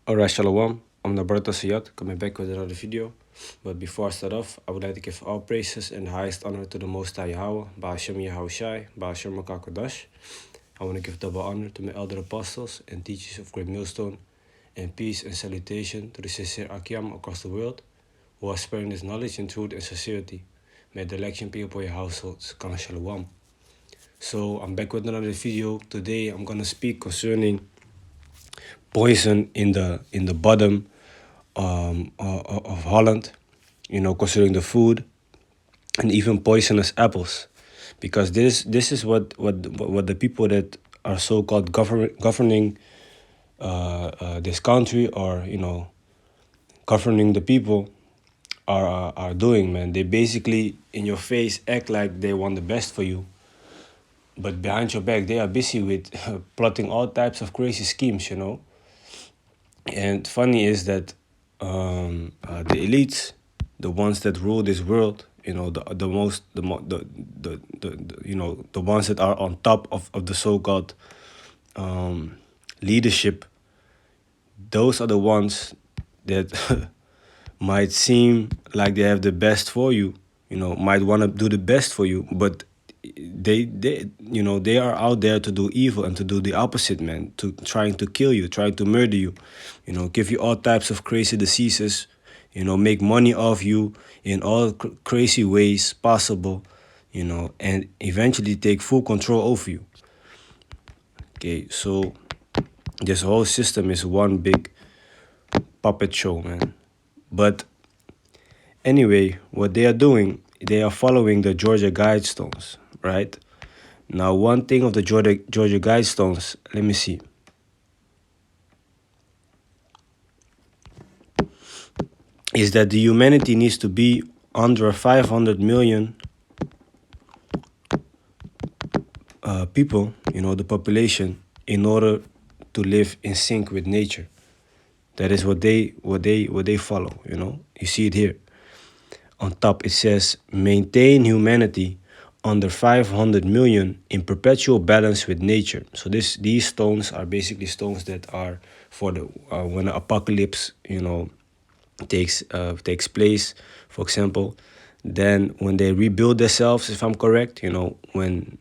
Alright, Shalom. I'm Nabarta Siyat, coming back with another video. But before I start off, I would like to give all praises and the highest honor to the Most High Yahweh, Ba'ashem Yahushai, Ba'ashem Makakodash. I want to give double honor to my elder apostles and teachers of Great Millstone, and peace and salutation to the sincere Akiam across the world, who are spreading this knowledge in truth and sincerity. May the election be upon your households. Kana Shalom. So I'm back with another video. Today I'm gonna speak concerning poison in the bottom of Holland, considering the food, and even poisonous apples, because this is what the people that are so-called governing this country, or governing the people, are doing, man. They basically in your face act like they want the best for you, but behind your back they are busy with plotting all types of crazy schemes. And funny is that the elites, the ones that rule this world, the ones that are on top of the so-called leadership, those are the ones that might seem like they have the best for you, might want to do the best for you, but they are out there to do evil and to do the opposite, man, to trying to kill you, trying to murder you, give you all types of crazy diseases, make money off you in all crazy ways possible, and eventually take full control over you. Okay, so this whole system is one big puppet show, man. But anyway, what they are doing, they are following the Georgia Guidestones, right? Now, one thing of the Georgia Guidestones, let me see. Is that the humanity needs to be under 500 million people, the population, in order to live in sync with nature. That is what they follow. You see it here. On top it says maintain humanity under 500 million in perpetual balance with nature. So these stones are basically stones that are for the when the apocalypse takes place, for example. Then when they rebuild themselves, if I'm correct, when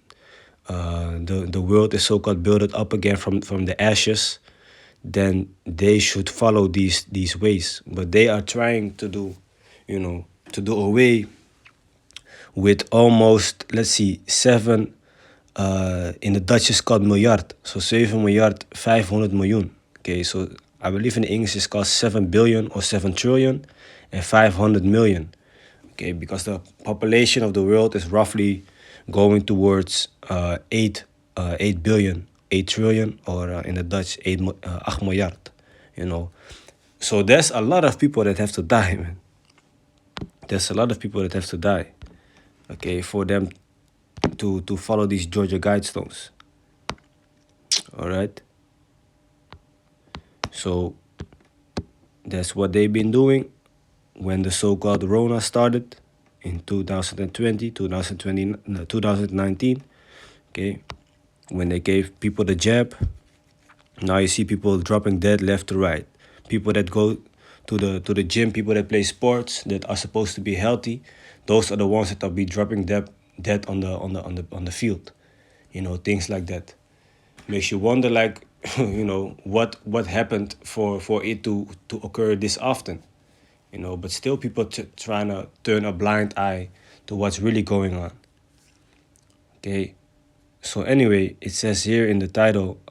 the world is so-called built up again from the ashes, then they should follow these ways. But they are trying to do away with almost, let's see, 7 in the Dutch is called miljard, so 7 miljard 500 miljoen. Okay, so I believe in English it's called 7 billion or 7 trillion and 500 million. Okay, because the population of the world is roughly going towards 8 billion, 8 trillion, or in the Dutch 8 miljard. So there's a lot of people that have to die, man. There's a lot of people that have to die, okay, for them to follow these Georgia Guidestones. All right. So that's what they've been doing when the so-called Rona started in 2019. Okay, when they gave people the jab, now you see people dropping dead left to right. People that go to the gym, people that play sports that are supposed to be healthy, those are the ones that will be dropping dead on the field. Things like that. Makes you wonder, like, what happened for it to occur this often. But still people trying to turn a blind eye to what's really going on. Okay, so anyway, it says here in the title,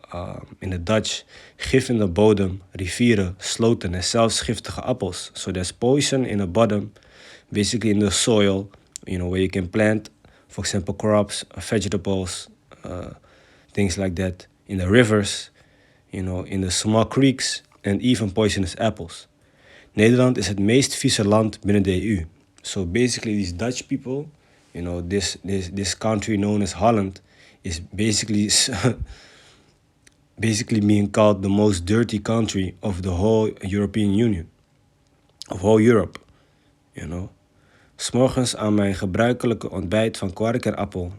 in the Dutch, gif in de bodem, rivieren, sloten en zelfs giftige appels. So there's poison in the bottom, basically in the soil, where you can plant, for example, crops, vegetables, things like that. In the rivers, in the small creeks, and even poisonous apples. Nederland is het meest vieze land binnen de EU. So basically these Dutch people, this country known as Holland, is basically being called the most dirty country of the whole European Union. Of whole Europe, 'S morgens aan mijn gebruikelijke ontbijt van kwark en appel.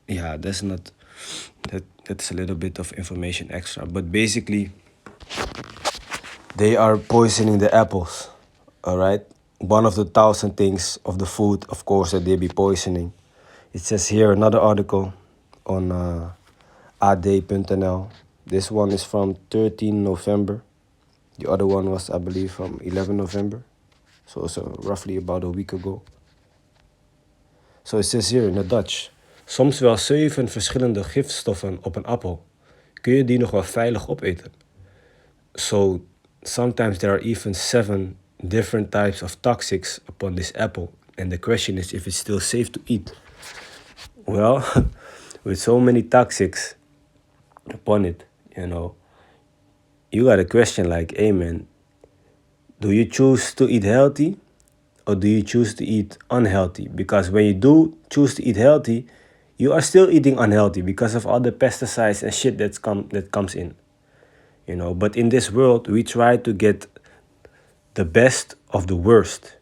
Yeah, that's a little bit of information extra. But basically, They are poisoning the apples, all right? One of the 1,000 things of the food, of course, that they be poisoning. It says here another article on ad.nl. This one is from 13 November. The other one was, I believe, from 11 November. So it's roughly about a week ago. So it says here in the Dutch. Soms wel 7 verschillende gifstoffen op een appel. Kun je die nog wel veilig opeten? So sometimes there are even 7 different types of toxics upon this apple. And the question is if it's still safe to eat. Well, with so many toxics upon it, you got a question like, hey man, do you choose to eat healthy or do you choose to eat unhealthy? Because when you do choose to eat healthy, you are still eating unhealthy because of all the pesticides and shit that comes in. But in this world, we try to get the best of the worst,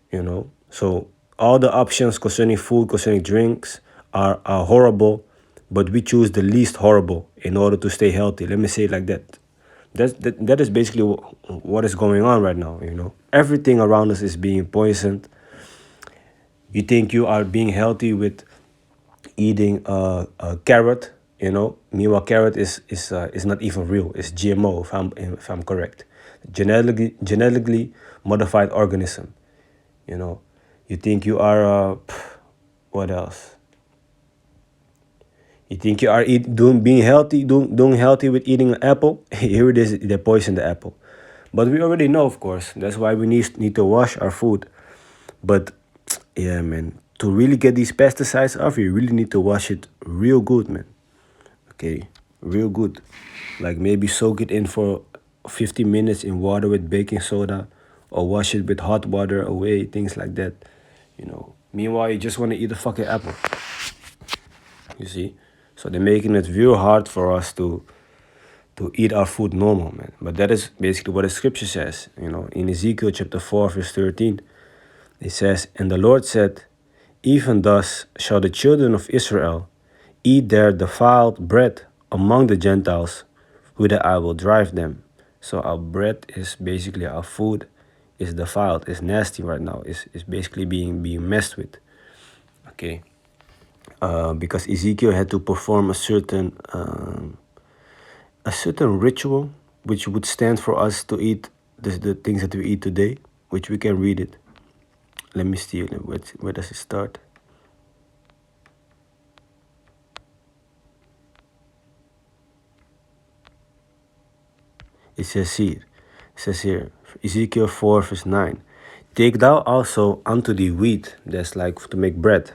So all the options concerning food, concerning drinks are horrible, but we choose the least horrible in order to stay healthy. Let me say it like that. That is basically what is going on right now, Everything around us is being poisoned. You think you are being healthy with eating a carrot, Meanwhile, carrot is not even real. It's GMO, if I'm correct. Genetically modified organism. You think you are what else? You think you are being healthy, doing healthy with eating an apple? Here it is, they poison the apple. But we already know, of course. That's why we need to wash our food. But yeah, man, to really get these pesticides off, you really need to wash it real good, man. Okay, real good. Like maybe soak it in for 15 minutes in water with baking soda, or wash it with hot water away, things like that. Meanwhile, you just want to eat a fucking apple. You see? So they're making it real hard for us to eat our food normal, man. But that is basically what the scripture says. In Ezekiel chapter 4, verse 13, it says, "And the Lord said, even thus shall the children of Israel eat their defiled bread among the Gentiles, whither I will drive them." So our bread is basically our food is defiled, is nasty right now, is basically being messed with. Okay. Because Ezekiel had to perform a certain ritual which would stand for us to eat the things that we eat today, which we can read it. Let me see, where does it start? It says here, Ezekiel 4 verse 9, "Take thou also unto thee wheat," that's like to make bread,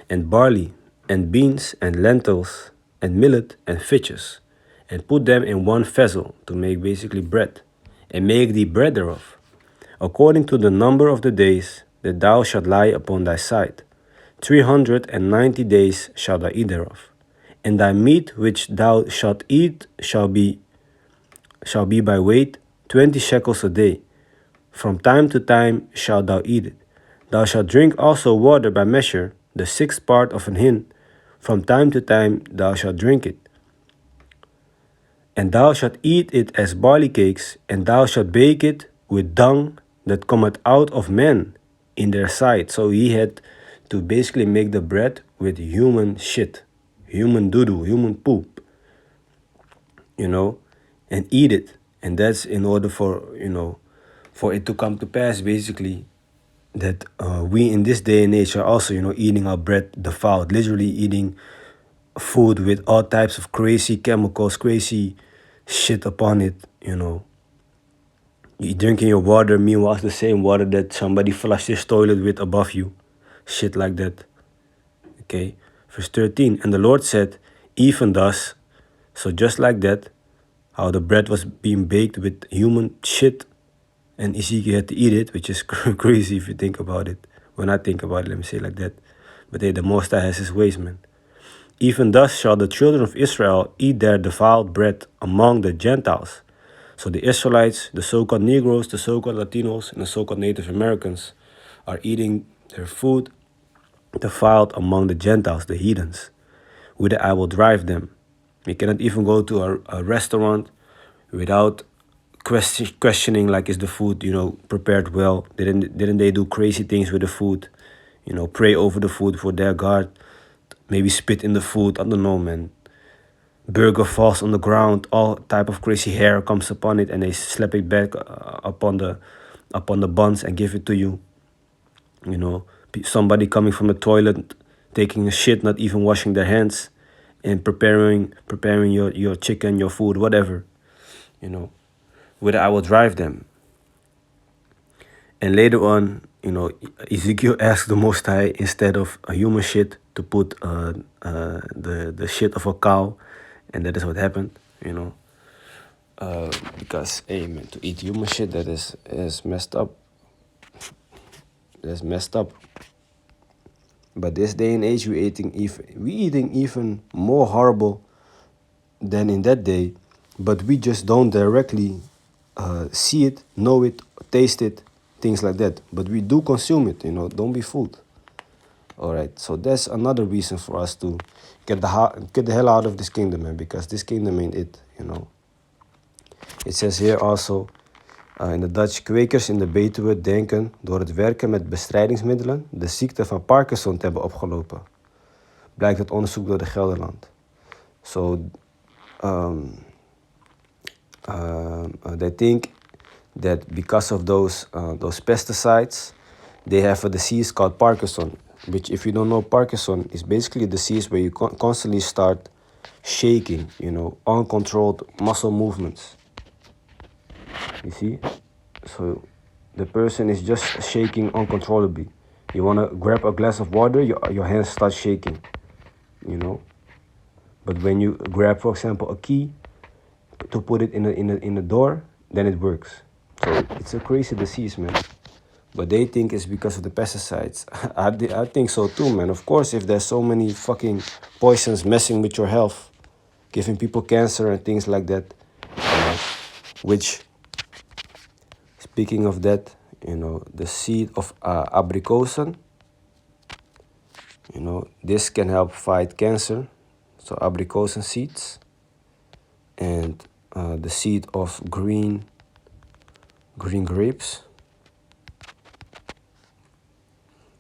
"and barley, and beans, and lentils, and millet, and fishes, and put them in one vessel," to make basically bread, "and make thee bread thereof, according to the number of the days that thou shalt lie upon thy side. 390 days shalt thou eat thereof. And thy meat which thou shalt eat shall be by weight 20 shekels a day. From time to time shalt thou eat it. Thou shalt drink also water by measure, the 6th part of an hin. From time to time thou shalt drink it. And thou shalt eat it as barley cakes, and thou shalt bake it with dung that cometh out of men in their sight." So he had to basically make the bread with human shit, human doo-doo, human poop, and eat it. And that's in order for it to come to pass, basically, that we in this day and age are also, eating our bread defiled, literally eating food with all types of crazy chemicals, crazy shit upon it, You're drinking your water, meanwhile it's the same water that somebody flushed his toilet with above you. Shit like that. Okay. Verse 13, "And the Lord said, even thus," so just like that, how the bread was being baked with human shit, and Ezekiel had to eat it, which is crazy if you think about it. When I think about it, let me say it like that. But hey, the Most High has his ways, man. "Even thus shall the children of Israel eat their defiled bread among the Gentiles." So the Israelites, the so-called Negroes, the so-called Latinos, and the so-called Native Americans are eating their food defiled among the Gentiles, the heathens, whither I will drive them. You cannot even go to a restaurant without questioning like, is the food, prepared well? Didn't they do crazy things with the food? Pray over the food for their God. Maybe spit in the food. I don't know, man. Burger falls on the ground. All type of crazy hair comes upon it, and they slap it back upon the buns and give it to you. Somebody coming from the toilet, taking a shit, not even washing their hands, and preparing your chicken, your food, whatever. Whether I will drive them. And later on, Ezekiel asked the Most High, instead of a human shit, to put the shit of a cow, and that is what happened. Because, hey man, to eat human shit, that is messed up. That's messed up. But this day and age, we eating even more horrible than in that day, but we just don't directly see it, know it, taste it, things like that. But we do consume it. Don't be fooled. All right, so that's another reason for us to get the hell out of this kingdom, man, because this kingdom ain't it. It says here also in the Dutch: kwekers in de Betuwe denken door het werken met bestrijdingsmiddelen de ziekte van Parkinson te hebben opgelopen. Blijkt uit onderzoek door de Gelderland. So they think that because of those pesticides, they have a disease called Parkinson, which, if you don't know, Parkinson is basically a disease where you constantly start shaking, uncontrolled muscle movements. You see? So the person is just shaking uncontrollably. You want to grab a glass of water, your hands start shaking, But when you grab, for example, a key to put it in the door, then it works. So it's a crazy disease, man. But they think it's because of the pesticides. I think so too, man. Of course, if there's so many fucking poisons messing with your health, giving people cancer and things like that, which, speaking of that, the seed of abrikozen, this can help fight cancer. So abrikozen seeds, and the seed of green grapes.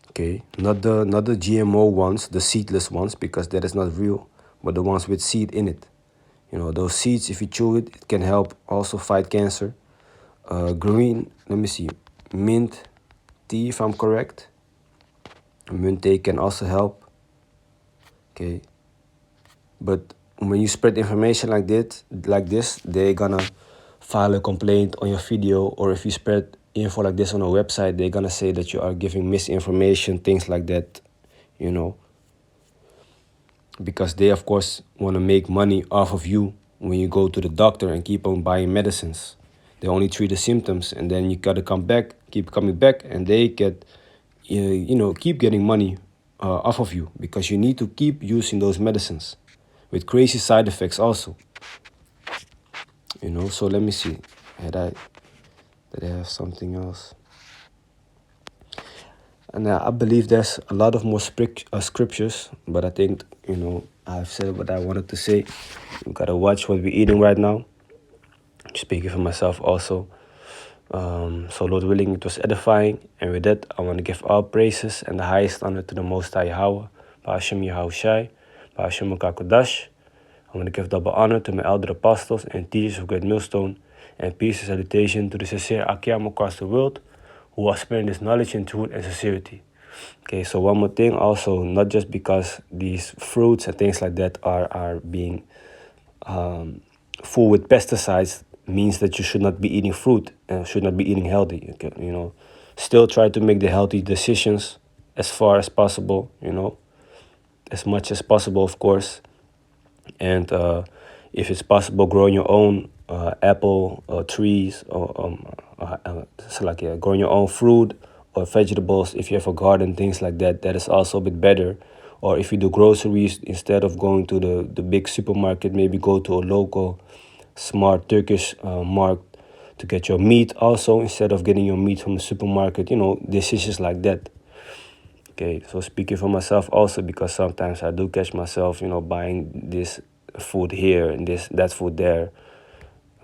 Okay, not the GMO ones, the seedless ones, because that is not real, but the ones with seed in it. Those seeds, if you chew it, it can help also fight cancer. Green, let me see, mint tea, if I'm correct. Mint tea can also help. Okay, but when you spread information like this, they're gonna file a complaint on your video, or if you spread info like this on a website, they're gonna say that you are giving misinformation, things like that, because they, of course, want to make money off of you when you go to the doctor and keep on buying medicines. They only treat the symptoms, and then you gotta keep coming back, and they get, keep getting money off of you, because you need to keep using those medicines with crazy side effects also. So let me see. Did I have something else? And I believe there's a lot of more scriptures, but I think, I've said what I wanted to say. We gotta watch what we're eating right now. Speaking for myself also. So Lord willing, it was edifying. And with that, I want to give all praises and the highest honor to the Most High Yahweh, Ba'ashem Yahushai, Ba'ashem Makakodash. I want to give double honor to my elder apostles and teachers of Great Millstone, and peace and salutation to the sincere Akiam across the world, who are spreading this knowledge in truth and sincerity. Okay, so one more thing also, not just because these fruits and things like that are being full with pesticides, means that you should not be eating fruit and should not be eating healthy. Okay, still try to make the healthy decisions as far as possible, as much as possible, of course. And if it's possible, growing your own apple trees, or growing your own fruit or vegetables. If you have a garden, things like that, that is also a bit better. Or if you do groceries, instead of going to the big supermarket, maybe go to a local smart Turkish market to get your meat also, instead of getting your meat from the supermarket, decisions like that. Okay, so speaking for myself also, because sometimes I do catch myself, buying this food here and that food there.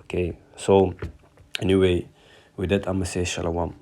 Okay, so Anyway, with that, I'm gonna say shalom.